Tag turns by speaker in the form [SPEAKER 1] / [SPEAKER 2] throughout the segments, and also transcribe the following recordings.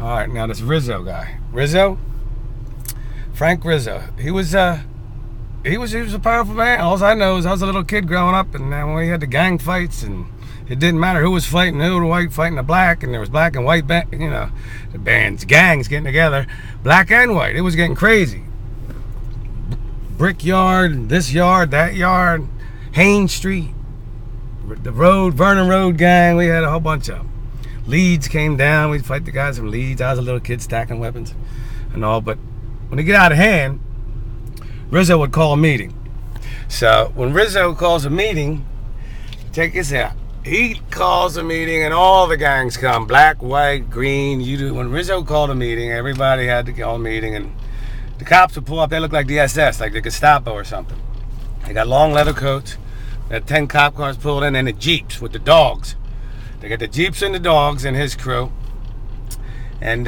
[SPEAKER 1] All right, now this Rizzo guy, Frank Rizzo. He was a powerful man. All I know is I was a little kid growing up, and then we had the gang fights, and it didn't matter who was fighting who, the white fighting the black, and there was black and white, the gangs getting together, black and white. It was getting crazy. Brickyard, this yard, that yard, Haines Street, the road, Vernon Road gang. We had a whole bunch of them. Leeds came down. We'd fight the guys from Leeds. I was a little kid stacking weapons and all, but when it get out of hand, Rizzo would call a meeting. So when Rizzo calls a meeting, check this out. He calls a meeting and all the gangs come, black, white, green. When Rizzo called a meeting, everybody had to call a meeting, and the cops would pull up. They looked like the SS, like the Gestapo or something. They got long leather coats. They had 10 cop cars pulled in, and the Jeeps with the dogs. They got the Jeeps and the dogs and his crew. And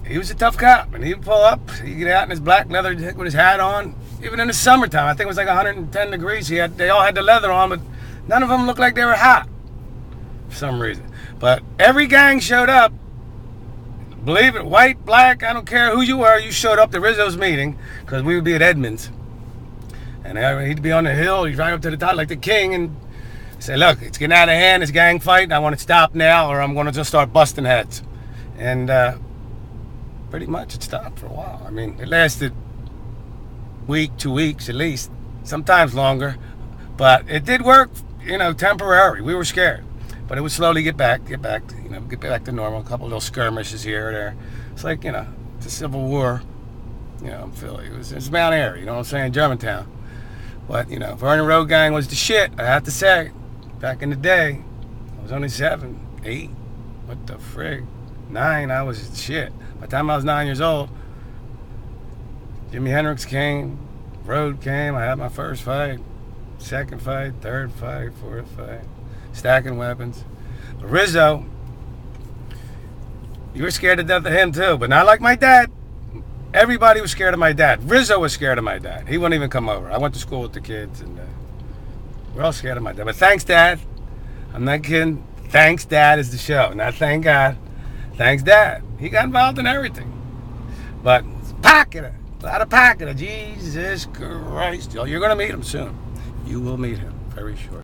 [SPEAKER 1] he was a tough cop. And he'd pull up, he'd get out in his black leather with his hat on. Even in the summertime, I think it was like 110 degrees. They all had the leather on, but none of them looked like they were hot for some reason. But every gang showed up. Believe it, white, black, I don't care who you were, you showed up to Rizzo's meeting, because we would be at Edmunds. And he'd be on the hill, he'd drive up to the top like the king and say, look, it's getting out of hand, it's gang fight, I want to stop now, or I'm going to just start busting heads. And pretty much it stopped for a while. I mean, it lasted a week, 2 weeks at least, sometimes longer. But it did work, temporary. We were scared. But it would slowly get back to normal. A couple little skirmishes here or there. It's like, it's a civil war, in Philly. It was Mount Airy, you know what I'm saying, Germantown. But, Vernon Road gang was the shit, I have to say. Back in the day, I was only 7, 8, what the frig, 9, I was shit. By the time I was 9 years old, Jimi Hendrix came, Road came, I had my first fight, second fight, third fight, fourth fight, stacking weapons. But Rizzo, you were scared to death of him too, but not like my dad. Everybody was scared of my dad. Rizzo was scared of my dad. He wouldn't even come over. I went to school with the kids, and we're all scared of my dad. But thanks, Dad. I'm not kidding. Thanks, Dad is the show. Not thank God. Thanks, Dad. He got involved in everything. But a lot of pocket. Jesus Christ. You're going to meet him soon. You will meet him very short.